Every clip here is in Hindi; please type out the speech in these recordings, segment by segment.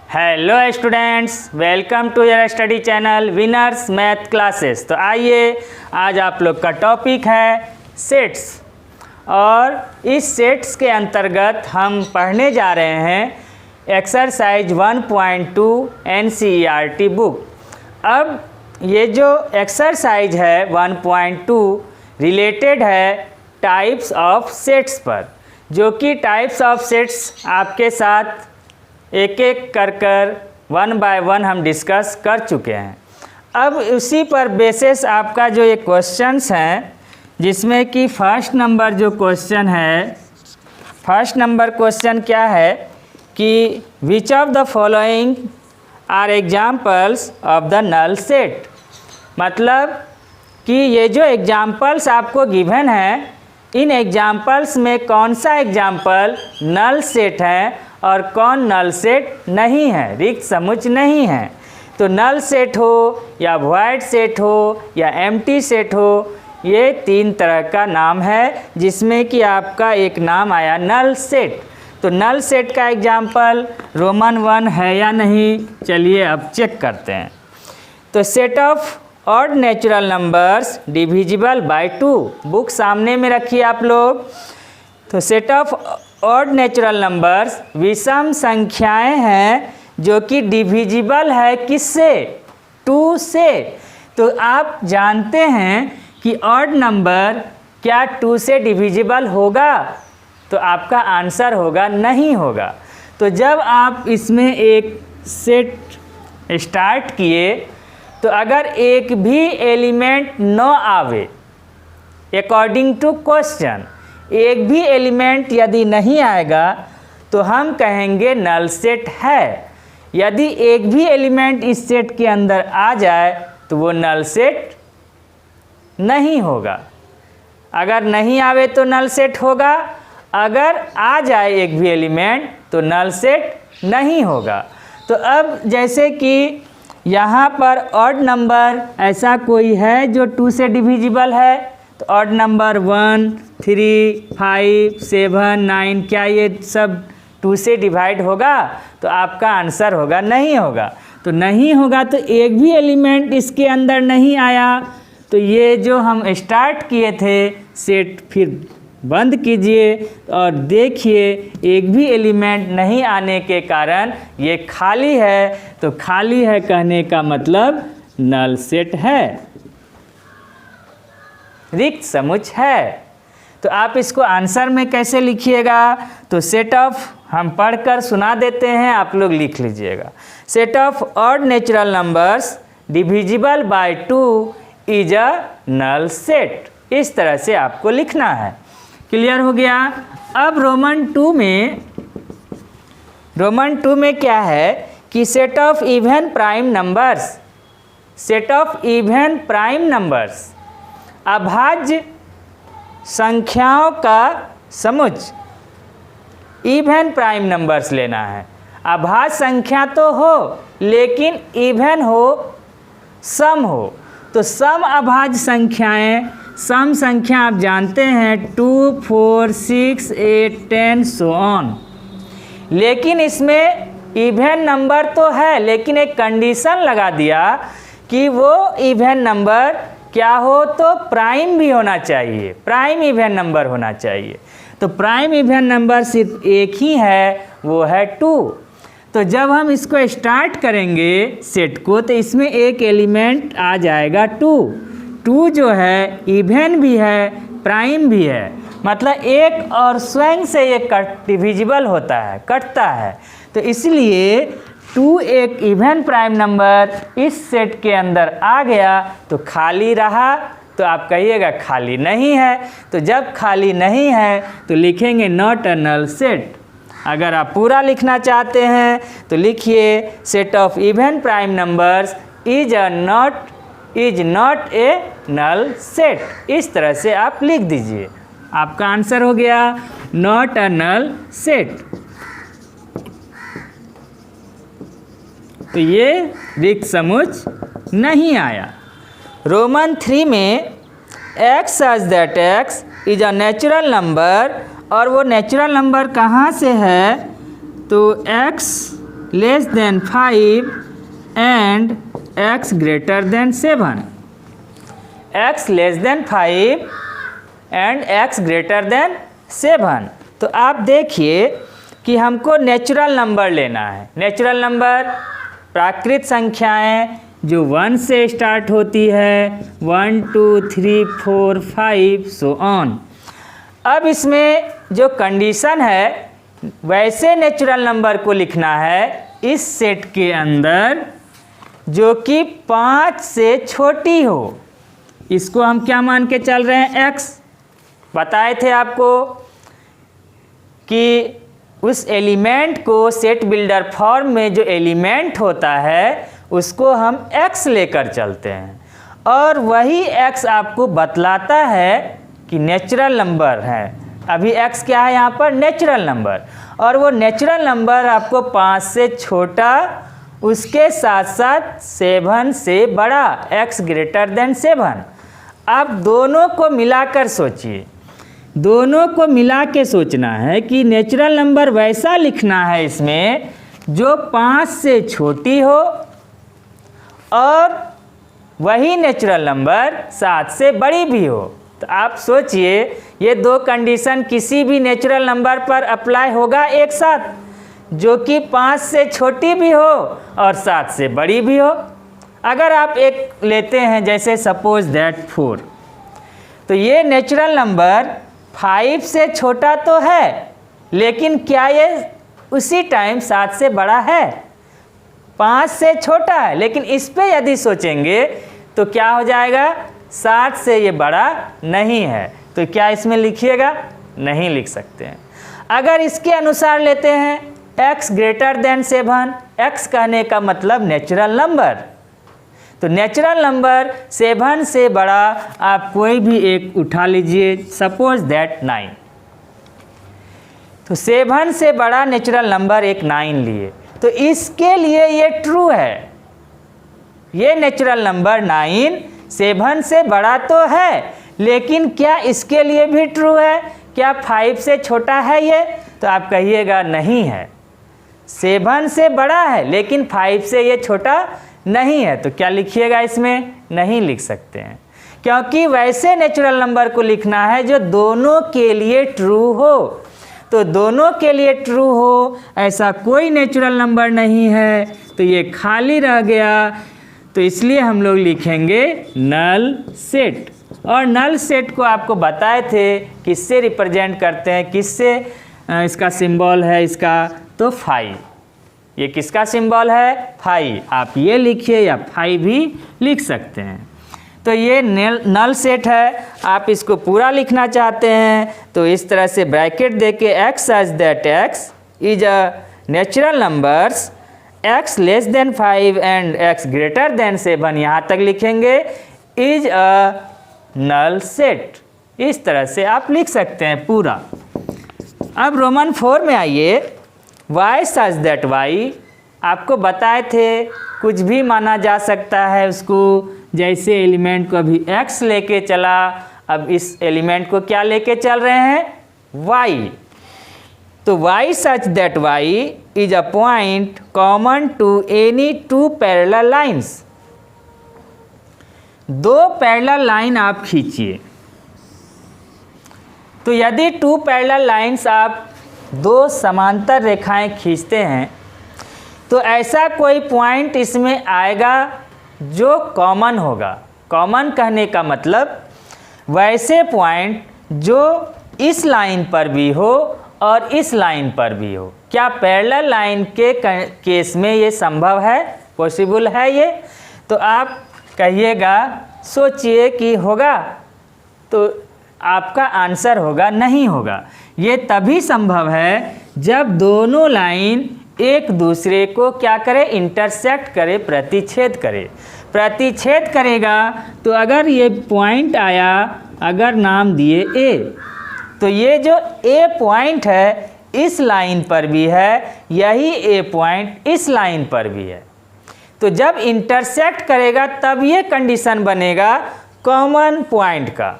Hello students, welcome to your study channel winners math classes. तो आइए, आज आप लोग का टॉपिक है सेट्स और इस सेट्स के अंतर्गत हम पढ़ने जा रहे हैं एक्सरसाइज 1.2 NCERT बुक। अब ये जो एक्सरसाइज है 1.2 रिलेटेड है टाइप्स ऑफ सेट्स पर, जो कि टाइप्स ऑफ सेट्स आपके साथ एक एक कर वन बाय वन हम डिस्कस कर चुके हैं। अब उसी पर बेसिस आपका जो ये क्वेश्चंस हैं, जिसमें कि फर्स्ट नंबर जो क्वेश्चन है, फर्स्ट नंबर क्वेश्चन क्या है कि which of the following are examples of the null set. मतलब कि ये जो एग्जाम्पल्स आपको गिवन हैं, इन एग्जाम्पल्स में कौन सा एग्जाम्पल नल सेट है और कौन नल सेट नहीं है, रिक्त समुच्चय नहीं है। तो नल सेट हो या वॉइड सेट हो या एम्प्टी सेट हो, ये तीन तरह का नाम है, जिसमें कि आपका एक नाम आया नल सेट। तो नल सेट का एग्जाम्पल रोमन 1 है या नहीं, चलिए अब चेक करते हैं। तो set of odd natural numbers divisible by 2, book सामने में रखिए आप लोग। तो set of odd natural numbers विषम संख्याएं हैं जो कि डिविजिबल है किससे, 2 से। तो आप जानते हैं कि ऑड नंबर क्या 2 से डिविजिबल होगा, तो आपका आंसर होगा नहीं होगा। तो जब आप इसमें एक सेट स्टार्ट किए, तो अगर एक भी एलिमेंट न आवे, अकॉर्डिंग टू क्वेश्चन एक भी एलिमेंट यदि नहीं आएगा तो हम कहेंगे नल सेट है। यदि एक भी एलिमेंट इस सेट के अंदर आ जाए तो वो नल सेट नहीं होगा। अगर नहीं आवे तो नल सेट होगा, अगर आ जाए एक भी एलिमेंट तो नल सेट नहीं होगा। तो अब जैसे कि यहाँ पर ऑड नंबर ऐसा कोई है जो 2 से डिविजिबल है, तो ऑड नंबर 1, 3, 5, 7, 9, क्या ये सब 2 से डिवाइड होगा? तो आपका आंसर होगा नहीं होगा। तो नहीं होगा तो एक भी एलिमेंट इसके अंदर नहीं आया, तो ये जो हम स्टार्ट किए थे सेट फिर बंद कीजिए और देखिए एक भी एलिमेंट नहीं आने के कारण ये खाली है। तो खाली है कहने का मतलब नल सेट है, रिक्त समुच्चय है। तो आप इसको आंसर में कैसे लिखिएगा? तो सेट ऑफ हम पढ़कर सुना देते हैं, आप लोग लिख लीजिएगा। Set of odd natural numbers divisible by 2 is a null set. इस तरह से आपको लिखना है। क्लियर हो गया? अब रोमन 2 में क्या है कि set of even prime numbers, set of even prime numbers, अभाज्य संख्याओं का समुच्चय, इवन प्राइम नंबर्स लेना है। अभाज्य संख्या तो हो लेकिन इवन हो, सम हो। तो सम अभाज्य संख्याएं, सम संख्या आप जानते हैं 2, 4, 6, 8, 10 सो ऑन। लेकिन इसमें इवन नंबर तो है, लेकिन एक कंडीशन लगा दिया कि वो इवन नंबर क्या हो, तो प्राइम भी होना चाहिए, प्राइम इवन नंबर होना चाहिए। तो प्राइम इवन नंबर सिर्फ एक ही है, वो है 2। तो जब हम इसको स्टार्ट करेंगे सेट को, तो इसमें एक एलिमेंट आ जाएगा 2 जो है इवन भी है, प्राइम भी है। मतलब एक और स्वयं से ये डिविजिबल होता है, कटता है। तो इसलिए 2 एक इवन प्राइम नंबर इस सेट के अंदर आ गया तो खाली रहा, तो आप कहिएगा खाली नहीं है। तो जब खाली नहीं है तो लिखेंगे नॉट अ नल सेट। अगर आप पूरा लिखना चाहते हैं तो लिखिए set of even prime numbers is not a null set. इस तरह से आप लिख दीजिए, आपका आंसर हो गया नॉट अ नल सेट। तो ये रिक्त समुच्चय नहीं आया। रोमन 3 में x such that x is a natural number, और वो नेचुरल नंबर कहाँ से है? तो x less than 5 and x greater than 7। x less than 5 and x greater than 7। तो आप देखिए कि हमको नेचुरल नंबर लेना है। नेचुरल नंबर प्राकृत संख्याएं जो 1 से स्टार्ट होती है, 1 2 3 4 5 सो ऑन। अब इसमें जो कंडीशन है वैसे नेचुरल नंबर को लिखना है इस सेट के अंदर जो कि 5 से छोटी हो। इसको हम क्या मान के चल रहे हैं, x। बताए थे आपको कि उस एलिमेंट को सेट बिल्डर फॉर्म में जो एलिमेंट होता है उसको हम x लेकर चलते हैं और वही x आपको बतलाता है कि नेचुरल नंबर है। अभी x क्या है यहाँ पर, नेचुरल नंबर, और वो नेचुरल नंबर आपको 5 से छोटा, उसके साथ साथ 7 से बड़ा, x ग्रेटर देन 7। आप दोनों को मिलाकर सोचिए, दोनों को मिला के सोचना है कि नेचुरल नंबर वैसा लिखना है इसमें जो 5 से छोटी हो और वही नेचुरल नंबर 7 से बड़ी भी हो। तो आप सोचिए ये दो कंडीशन किसी भी नेचुरल नंबर पर अप्लाई होगा एक साथ, जो कि 5 से छोटी भी हो और 7 से बड़ी भी हो। अगर आप एक लेते हैं जैसे सपोज दैट 4, तो ये नेचुरल नंबर 5 से छोटा तो है लेकिन क्या ये उसी टाइम 7 से बड़ा है, 5 से छोटा है, लेकिन इस पे यदि सोचेंगे तो क्या हो जाएगा, 7 से ये बड़ा नहीं है। तो क्या इसमें लिखिएगा, नहीं लिख सकते हैं। अगर इसके अनुसार लेते हैं x ग्रेटर देन 7, x कहने का मतलब नेचुरल नंबर, तो नेचुरल नंबर 7 से बड़ा आप कोई भी एक उठा लीजिए, सपोज दैट 9। तो 7 से बड़ा नेचुरल नंबर एक 9 लिए, तो इसके लिए ये ट्रू है। ये नेचुरल नंबर 9 7 से बड़ा तो है, लेकिन क्या इसके लिए भी ट्रू है, क्या 5 से छोटा है ये, तो आप कहिएगा नहीं है। 7 से बड़ा है लेकिन 5 से ये छोटा नहीं है, तो क्या लिखिएगा इसमें, नहीं लिख सकते हैं, क्योंकि वैसे नेचुरल नंबर को लिखना है जो दोनों के लिए ट्रू हो। तो दोनों के लिए ट्रू हो ऐसा कोई नेचुरल नंबर नहीं है, तो ये खाली रह गया। तो इसलिए हम लोग लिखेंगे नल सेट। और नल सेट को आपको बताए थे किससे रिप्रेजेंट करते हैं, किससे इसका सिंबल है इसका, तो 5। ये किसका सिंबल है, 5। आप ये लिखिए या 5 भी लिख सकते हैं। तो ये नल सेट है। आप इसको पूरा लिखना चाहते हैं तो इस तरह से ब्रैकेट देके x such that x is a natural numbers x less than 5 and x greater than 7, यहाँ तक लिखेंगे, इज अ नल सेट। इस तरह से आप लिख सकते हैं पूरा। अब रोमन 4 में आइए, y सच दैट y, आपको बताए थे कुछ भी माना जा सकता है उसको, जैसे एलिमेंट को अभी x लेके चला, अब इस एलिमेंट को क्या लेके चल रहे हैं, y। तो y such that y is a point common to any 2 parallel lines. 2 parallel line आप खींचिए, तो यदि 2 पैरेलल लाइन्स आप 2 समांतर रेखाएं खींचते हैं तो ऐसा कोई पॉइंट इसमें आएगा जो कॉमन होगा। कॉमन कहने का मतलब वैसे पॉइंट जो इस लाइन पर भी हो और इस लाइन पर भी हो। क्या पैरेलल लाइन के केस में ये संभव है, पॉसिबल है ये? तो आप कहिएगा, सोचिए कि होगा, तो आपका आंसर होगा नहीं होगा। ये तभी संभव है जब दोनों लाइन एक दूसरे को क्या करे, इंटरसेक्ट करे, प्रतिच्छेद करे। प्रतिच्छेद करेगा तो अगर ये पॉइंट आया, अगर नाम दिए A, तो ये जो A पॉइंट है इस लाइन पर भी है, यही A पॉइंट इस लाइन पर भी है। तो जब इंटरसेक्ट करेगा तब ये कंडीशन बनेगा कॉमन पॉइंट का।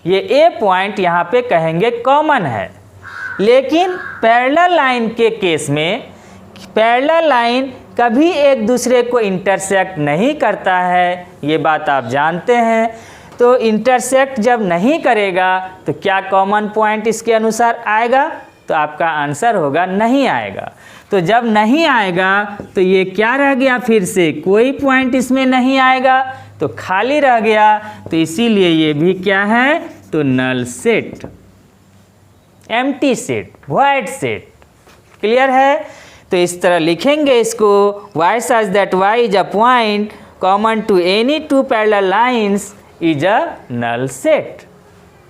ये A पॉइंट यहाँ पे कहेंगे कॉमन है। लेकिन पैरेलल लाइन के केस में पैरेलल लाइन कभी एक दूसरे को इंटरसेक्ट नहीं करता है, ये बात आप जानते हैं। तो इंटरसेक्ट जब नहीं करेगा तो क्या कॉमन पॉइंट इसके अनुसार आएगा? तो आपका आंसर होगा नहीं आएगा। तो जब नहीं आएगा तो ये क्या रह गया? फिर से कोई पॉइंट इसमें नहीं आएगा, तो खाली रह गया। तो इसीलिए ये भी क्या है? तो null set, empty set, void set. Clear है? तो इस तरह लिखेंगे इसको, y such that y is a point common to any two parallel lines is a null set।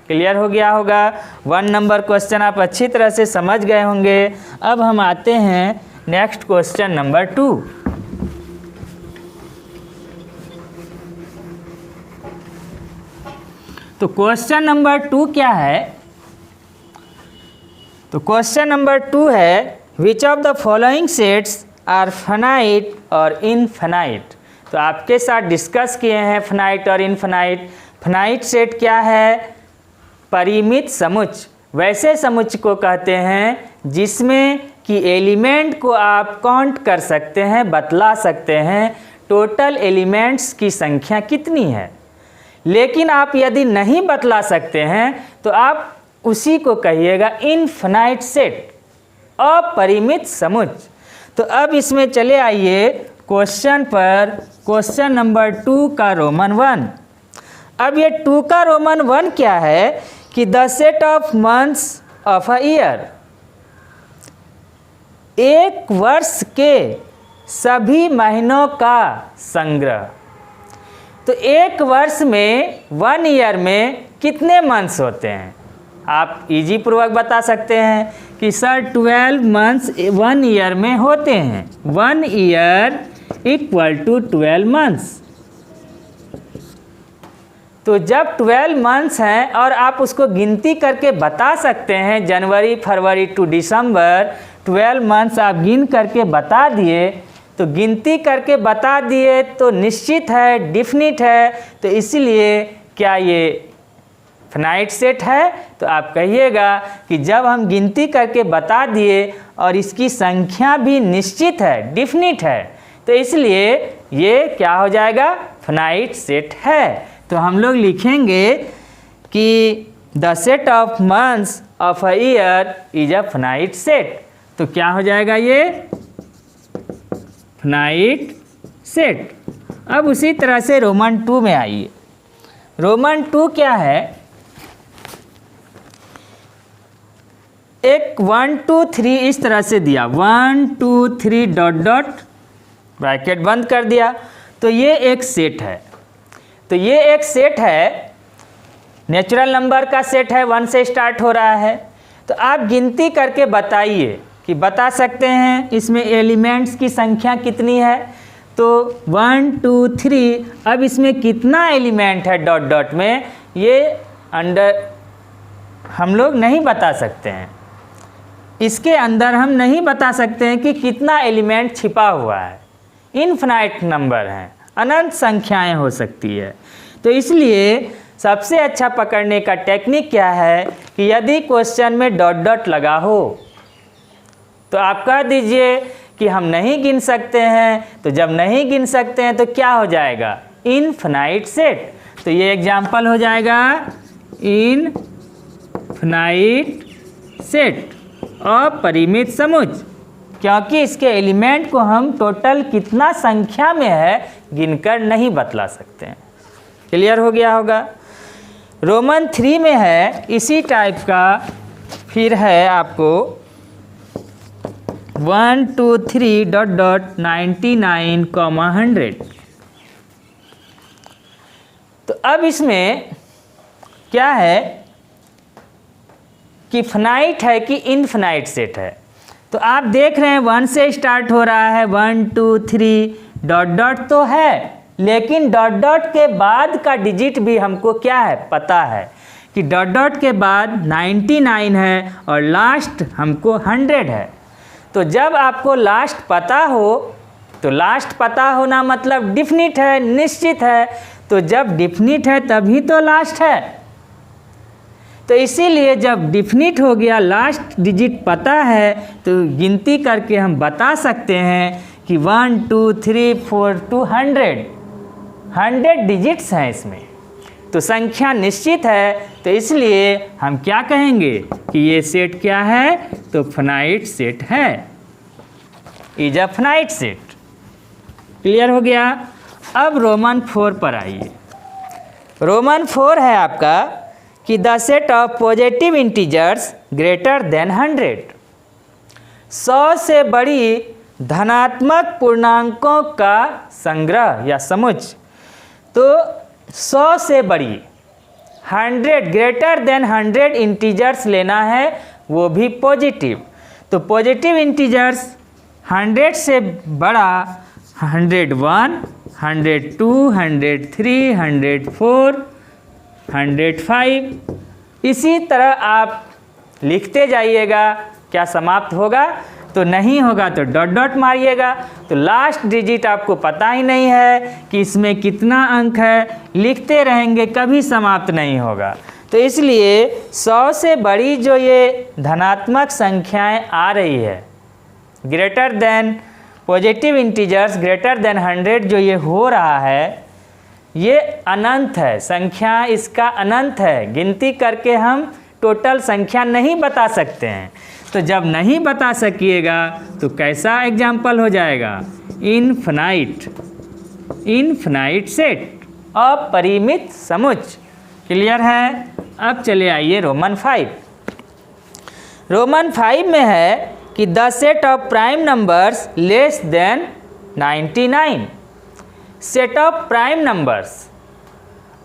Clear हो गया होगा। 1 नंबर क्वेश्चन आप अच्छी तरह से समझ गए होंगे। अब हम आते हैं नेक्स्ट क्वेश्चन नंबर 2। तो क्वेश्चन नंबर 2 क्या है? तो क्वेश्चन नंबर 2 है which of the following sets are finite और इनफाइनाइट। तो आपके साथ डिस्कस किए हैं फाइनाइट और इनफाइनाइट। फाइनाइट सेट क्या है? परिमित समुच्चय। वैसे समुच्चय को कहते हैं जिसमें कि एलिमेंट को आप काउंट कर सकते हैं, बतला सकते हैं टोटल एलिमेंट्स की संख्या कितनी है। लेकिन आप यदि नहीं बतला सकते हैं तो आप उसी को कहिएगा इनफाइनाइट सेट, अपरिमित समुच्चय। तो अब इसमें चले आइए क्वेश्चन पर, क्वेश्चन नंबर 2 का रोमन 1। अब ये 2 का रोमन 1 क्या है कि the set of months of a year, एक वर्ष के सभी महीनों का संग्रह। तो एक वर्ष में, 1 ईयर में कितने मंथ्स होते हैं? आप इजी पूर्वक बता सकते हैं कि सर 12 मंथ्स 1 ईयर में होते हैं। 1 ईयर इक्वल टू 12 मंथ्स। तो जब 12 मंथ्स हैं और आप उसको गिनती करके बता सकते हैं, जनवरी फरवरी टू दिसंबर 12 मंथ्स आप गिन करके बता दिए, तो गिनती करके बता दिए तो निश्चित है, डिफिनिट है। तो इसलिए क्या ये फाइनाइट सेट है? तो आप कहिएगा कि जब हम गिनती करके बता दिए और इसकी संख्या भी निश्चित है, डिफिनिट है, तो इसलिए ये क्या हो जाएगा? फाइनाइट सेट है। तो हम लोग लिखेंगे कि the set of months of a year is a finite set. तो क्या हो जाएगा ये? Finite set. अब उसी तरह से रोमन 2 में आइए। रोमन 2 क्या है? एक 1 2 3 इस तरह से दिया, 1 2 3 डॉट डॉट, ब्रैकेट बंद कर दिया। तो ये एक सेट है। तो ये एक सेट है, नेचुरल नंबर का सेट है, 1 से स्टार्ट हो रहा है। तो आप गिनती करके बताइए कि बता सकते हैं इसमें एलिमेंट्स की संख्या कितनी है। तो 1 2 3, अब इसमें कितना एलिमेंट है डॉट डॉट में, ये अंडर हम लोग नहीं बता सकते हैं। इसके अंदर हम नहीं बता सकते हैं कि कितना एलिमेंट छिपा हुआ है। इनफाइनाइट नंबर हैं, अनंत संख्याएं हो सकती है। तो इसलिए सबसे अच्छा पकड़ने का टेक्निक क्या है कि यदि क्वेश्चन में डॉट डॉट लगा हो तो आप कह दीजिए कि हम नहीं गिन सकते हैं। तो जब नहीं गिन सकते हैं तो क्या हो जाएगा? Infinite set. तो ये एग्जाम्पल हो जाएगा इनफाइनाइट सेट, अपरिमित समुच्चय, क्योंकि इसके एलिमेंट को हम टोटल कितना संख्या में है गिनकर नहीं बतला सकते हैं। क्लियर हो गया होगा। रोमन 3 में है इसी टाइप का, फिर है आपको 1 2 3 डॉट डॉट 99, 100। तो अब इसमें क्या है कि फाइनाइट है कि इनफाइनाइट सेट है। तो आप देख रहे हैं 1 से स्टार्ट हो रहा है, 1 2 3 डॉट डॉट तो है, लेकिन डॉट डॉट के बाद का डिजिट भी हमको क्या है? पता है कि डॉट डॉट के बाद 99 है और लास्ट हमको 100 है। तो जब आपको लास्ट पता हो, तो लास्ट पता होना मतलब डिफिनिट है, निश्चित है। तो जब डिफिनिट है तभी तो लास्ट है। तो इसीलिए जब डिफिनिट हो गया, लास्ट डिजिट पता है, तो गिनती करके हम बता सकते हैं कि 1 2 3 4 टू 100 डिजिट्स हैं इसमें, तो संख्या निश्चित है। तो इसलिए हम क्या कहेंगे कि ये सेट क्या है, तो फाइनाइट सेट है, is a finite set. Clear हो गया। अब रोमन 4 पर आइए। रोमन 4 है आपका कि the set of positive integers greater than 100 से बड़ी धनात्मक पूर्णांकों का संग्रह या समुच्चय। तो 100 से बड़ी 100 ग्रेटर देन 100 इंटीजर्स लेना है, वो भी पॉजिटिव। तो पॉजिटिव इंटीजर्स 100 से बड़ा 101, 102, 103, 104, 105, इसी तरह आप लिखते जाइएगा। क्या समाप्त होगा? तो नहीं होगा तो डॉट डॉट मारिएगा। तो लास्ट डिजिट आपको पता ही नहीं है कि इसमें कितना अंक है, लिखते रहेंगे, कभी समाप्त नहीं होगा। तो इसलिए 100 से बड़ी जो ये धनात्मक संख्याएं आ रही है, greater than positive integers greater than 100 जो ये हो रहा है, ये अनंत है, संख्या इसका अनंत है। गिनती करके हम टोटल संख्या नहीं बता सकते हैं। तो जब नहीं बता सकिएगा तो कैसा एग्जाम्पल हो जाएगा? इनफिनाइट सेट, अपरिमित समुच्चय। क्लियर है। अब चले आइए रोमन 5। रोमन 5 में है कि the set of prime numbers less than 99। Set of prime numbers,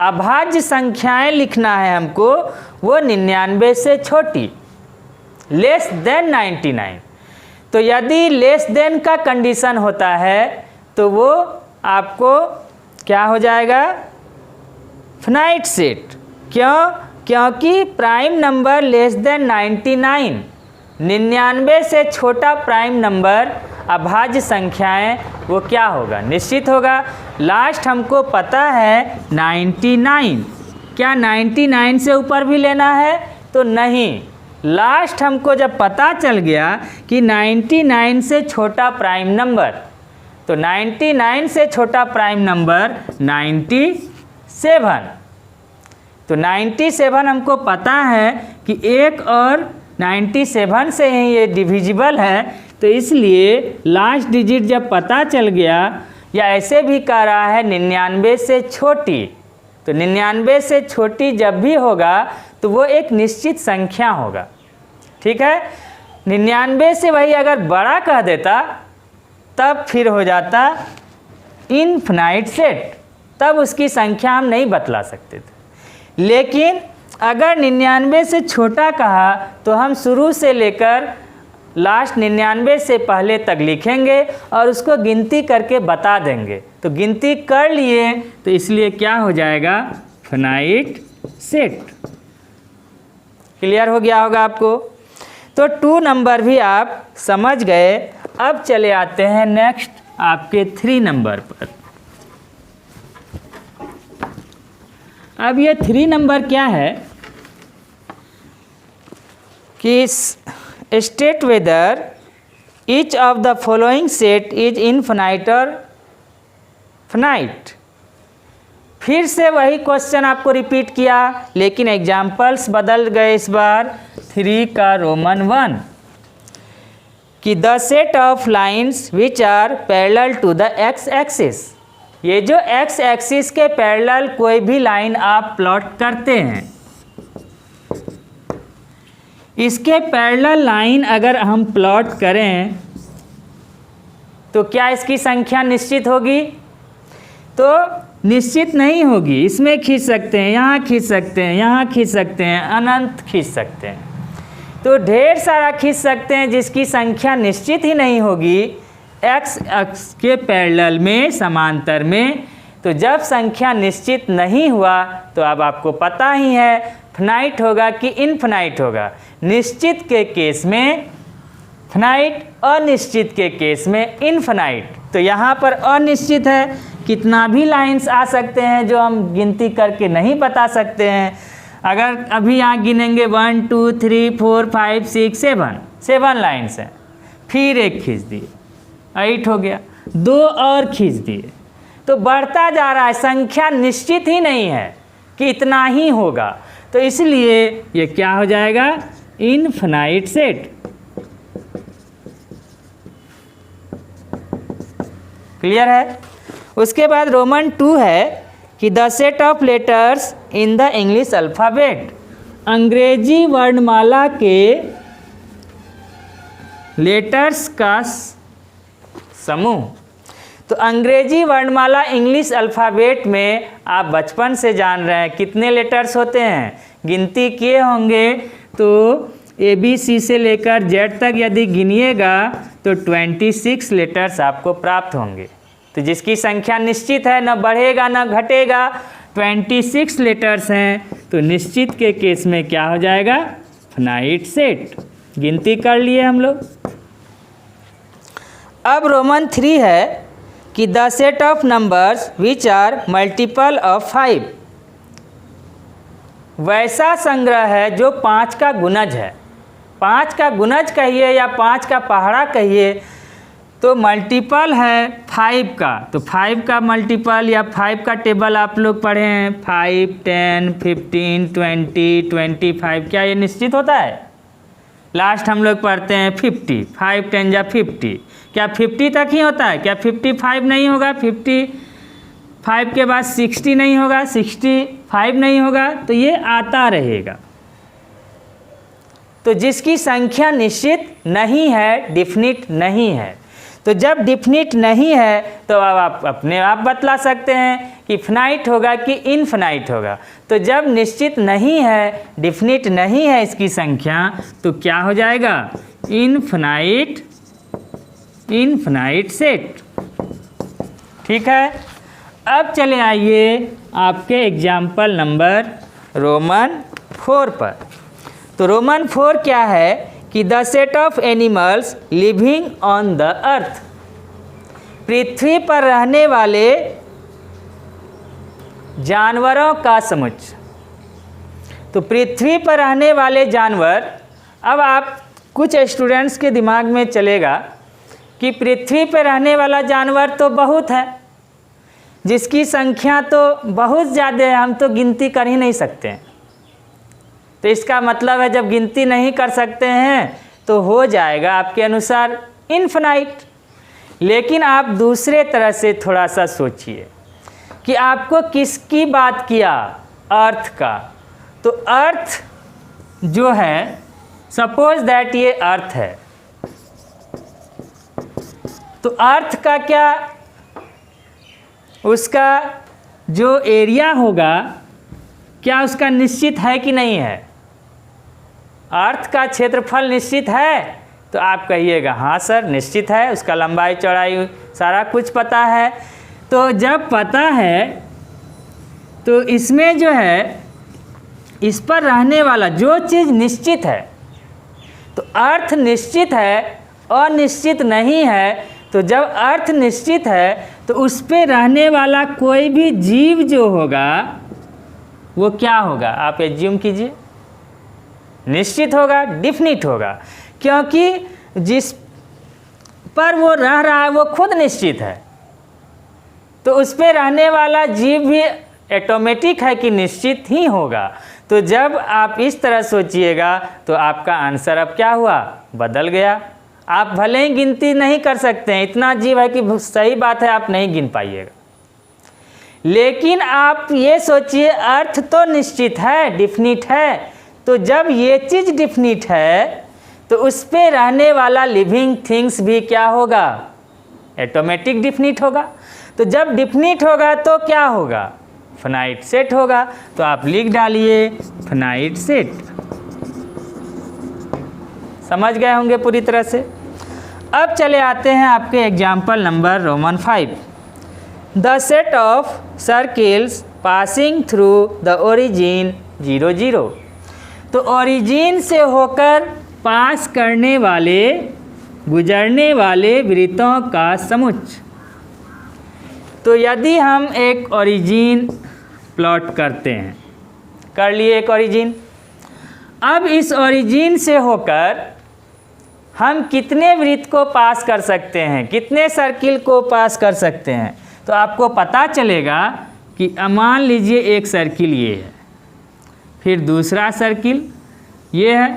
अभाज्य संख्याएं लिखना है हमको, वो 99 से छोटी, लेस देन 99। तो यदि लेस देन का कंडीशन होता है तो वो आपको क्या हो जाएगा? Finite set. क्यों? क्योंकि प्राइम नंबर लेस देन 99, 99 से छोटा प्राइम नंबर, अभाज्य संख्याएं, वो क्या होगा? निश्चित होगा। लास्ट हमको पता है 99। क्या 99 से ऊपर भी लेना है? तो नहीं। लास्ट हमको जब पता चल गया कि 99 से छोटा प्राइम नंबर, तो 99 से छोटा प्राइम नंबर 97। तो 97 हमको पता है कि 1 और 97 से ही ये डिविजिबल है। तो इसलिए लास्ट डिजिट जब पता चल गया, या ऐसे भी कह रहा है 99 से छोटी, तो 99 से छोटी जब भी होगा तो वो एक निश्चित संख्या होगा। ठीक है। 99 से वही अगर बड़ा कह देता तब फिर हो जाता इनफिनाइट सेट, तब उसकी संख्या हम नहीं बतला सकते थे। लेकिन अगर 99 से छोटा कहा तो हम शुरू से लेकर लास्ट 99 से पहले तक लिखेंगे और उसको गिनती करके बता देंगे। तो गिनती कर लिए तो इसलिए क्या हो जाएगा? Finite set. क्लियर हो गया होगा आपको। तो 2 नंबर भी आप समझ गए। अब चले आते हैं नेक्स्ट आपके 3 नंबर पर। अब ये 3 नंबर क्या है कि state whether each of the following set is infinite और फाइनाइट। फिर से वही क्वेश्चन आपको रिपीट किया, लेकिन एग्जाम्पल्स बदल गए। इस बार 3 का रोमन 1 कि the set of lines which are parallel to the X axis. ये जो एक्स एक्सिस के पैरेलल कोई भी लाइन आप प्लॉट करते हैं, इसके पैरेलल लाइन अगर हम प्लॉट करें तो क्या इसकी संख्या निश्चित होगी? तो निश्चित नहीं होगी। इसमें खींच सकते हैं, यहाँ खींच सकते हैं, यहाँ खींच सकते हैं, अनंत खींच सकते हैं। तो ढेर सारा खींच सकते हैं जिसकी संख्या निश्चित ही नहीं होगी एक्स अक्ष के पैरेलल में, समांतर में। तो जब संख्या निश्चित नहीं हुआ तो अब आपको पता ही है फाइनाइट होगा कि इनफिनाइट होगा। निश्चित के केस में फाइनाइट, अनिश्चित के केस में इनफिनाइट। तो यहाँ पर अनिश्चित है, कितना भी लाइंस आ सकते हैं जो हम गिनती करके नहीं बता सकते हैं। अगर अभी यहाँ गिनेंगे 1 2 3 4 5 6 7 लाइन्स हैं, फिर एक खींच दिए 8 हो गया, 2 और खींच दिए, तो बढ़ता जा रहा है, संख्या निश्चित ही नहीं है कि इतना ही होगा, तो इसलिए ये क्या हो जाएगा, इनफिनाइट सेट। क्लियर है। उसके बाद रोमन 2 है कि the set of letters in the English alphabet, अंग्रेजी वर्णमाला के लेटर्स का समूह। तो अंग्रेजी वर्णमाला इंग्लिश अल्फ़ाबेट में आप बचपन से जान रहे हैं कितने लेटर्स होते हैं, गिनती किए होंगे, तो ABC से लेकर Z तक यदि गिनिएगा तो 26 लेटर्स आपको प्राप्त होंगे। तो जिसकी संख्या निश्चित है, न बढ़ेगा न घटेगा, 26 लेटर्स हैं, तो निश्चित के केस में क्या हो जाएगा, फिनाइट सेट। गिनती कर लिए हम लोग। अब रोमन 3 है कि the set of numbers which are multiple of 5, वैसा संग्रह है जो 5 का गुणज है। 5 का गुणज कहिए या 5 का पहाड़ा कहिए, तो मल्टीपल है 5 का, तो 5 का मल्टीपल या 5 का टेबल आप लोग पढ़े हैं, 5 10 15 20 25, क्या ये निश्चित होता है? लास्ट हम लोग पढ़ते हैं 50, 5 10 जा 50, क्या 50 तक ही होता है? क्या 55 नहीं होगा? 55 के बाद 60 नहीं होगा? 65 नहीं होगा? तो ये आता रहेगा। तो जिसकी संख्या निश्चित नहीं है, डिफिनिट नहीं है, तो जब डिफिनिट नहीं है तो अब आप अपने आप बतला सकते हैं कि फिनाइट होगा कि इनफिनाइट होगा। तो जब निश्चित नहीं है, डिफिनिट नहीं है इसकी संख्या, तो क्या हो जाएगा, इनफिनाइट सेट। ठीक है। अब चले आइए आपके एग्जाम्पल नंबर रोमन 4 पर। तो रोमन 4 क्या है कि the set of animals living on the earth, पृथ्वी पर रहने वाले जानवरों का समुच्चय। तो पृथ्वी पर रहने वाले जानवर, अब आप कुछ स्टूडेंट्स के दिमाग में चलेगा कि पृथ्वी पर रहने वाला जानवर तो बहुत है, जिसकी संख्या तो बहुत ज़्यादा है, हम तो गिनती कर ही नहीं सकते हैं। तो इसका मतलब है जब गिनती नहीं कर सकते हैं तो हो जाएगा आपके अनुसार इनफिनाइट। लेकिन आप दूसरे तरह से थोड़ा सा सोचिए कि आपको किसकी बात किया, अर्थ का। तो अर्थ जो है, सपोज दैट ये अर्थ है, तो अर्थ का क्या, उसका जो एरिया होगा, क्या उसका निश्चित है कि नहीं है? अर्थ का क्षेत्रफल निश्चित है? तो आप कहिएगा हाँ सर निश्चित है, उसका लंबाई चौड़ाई सारा कुछ पता है। तो जब पता है तो इसमें जो है, इस पर रहने वाला जो चीज़ निश्चित है, तो अर्थ निश्चित है, अनिश्चित नहीं है। तो जब अर्थ निश्चित है तो उस पर रहने वाला कोई भी जीव जो होगा वो क्या होगा, आप एज्यूम कीजिए, निश्चित होगा, डिफिनिट होगा, क्योंकि जिस पर वो रह रहा है वो खुद निश्चित है। तो उस पर रहने वाला जीव भी ऑटोमेटिक है कि निश्चित ही होगा। तो जब आप इस तरह सोचिएगा तो आपका आंसर अब क्या हुआ, बदल गया। आप भले ही गिनती नहीं कर सकते हैं, इतना जीव है कि सही बात है आप नहीं गिन पाइएगा, लेकिन आप ये सोचिए अर्थ तो निश्चित है, डिफिनिट है। तो जब ये चीज़ डिफिनिट है तो उस पे रहने वाला लिविंग थिंग्स भी क्या होगा, ऑटोमेटिक डिफिनिट होगा। तो जब डिफिनिट होगा तो क्या होगा, फिनाइट सेट होगा। तो आप लिख डालिए फिनाइट सेट। समझ गए होंगे पूरी तरह से। अब चले आते हैं आपके example number Roman 5। The set of circles passing through the origin 0 0। तो ओरिजिन से होकर पास करने वाले, गुजरने वाले वृत्तों का समुच्चय। तो यदि हम एक ओरिजिन प्लॉट करते हैं, कर लिए एक ओरिजिन। अब इस ओरिजिन से होकर हम कितने वृत्त को पास कर सकते हैं, कितने सर्किल को पास कर सकते हैं, तो आपको पता चलेगा कि मान लीजिए एक सर्किल ये है, फिर दूसरा सर्किल ये है,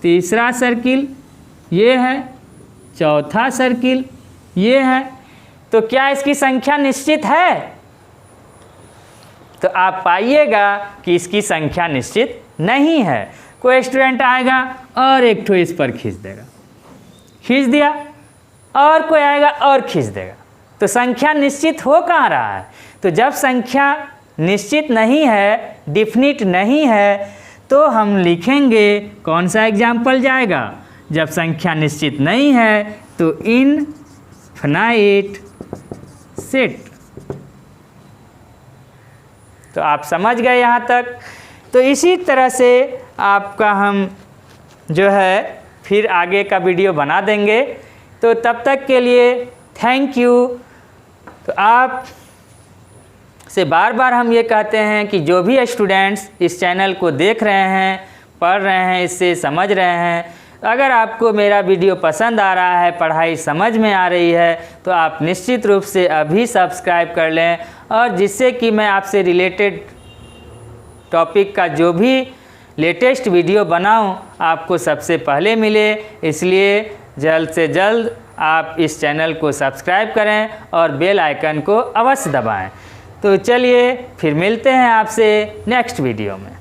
तीसरा सर्किल ये है, चौथा सर्किल ये है। तो क्या इसकी संख्या निश्चित है? तो आप पाइएगा कि इसकी संख्या निश्चित नहीं है। कोई स्टूडेंट आएगा और एक ठो इस पर खींच देगा, खींच दिया, और कोई आएगा और खींच देगा, तो संख्या निश्चित हो कहाँ रहा है? तो जब संख्या निश्चित नहीं है, डिफिनिट नहीं है, तो हम लिखेंगे कौन सा एग्जाम्पल जाएगा? जब संख्या निश्चित नहीं है तो इनफिनाइट सेट। तो आप समझ गए यहाँ तक। तो इसी तरह से आपका हम जो है फिर आगे का वीडियो बना देंगे। तो तब तक के लिए थैंक यू। तो आप से बार बार हम ये कहते हैं कि जो भी स्टूडेंट्स इस चैनल को देख रहे हैं, पढ़ रहे हैं, इससे समझ रहे हैं, अगर आपको मेरा वीडियो पसंद आ रहा है, पढ़ाई समझ में आ रही है, तो आप निश्चित रूप से अभी सब्सक्राइब कर लें, और जिससे कि मैं आपसे रिलेटेड टॉपिक का जो भी लेटेस्ट वीडियो बनाऊं आपको सबसे पहले मिले। इसलिए जल्द से जल्द आप इस चैनल को सब्सक्राइब करें और बेल आइकन को अवश्य दबाएं। तो चलिए फिर मिलते हैं आपसे नेक्स्ट वीडियो में।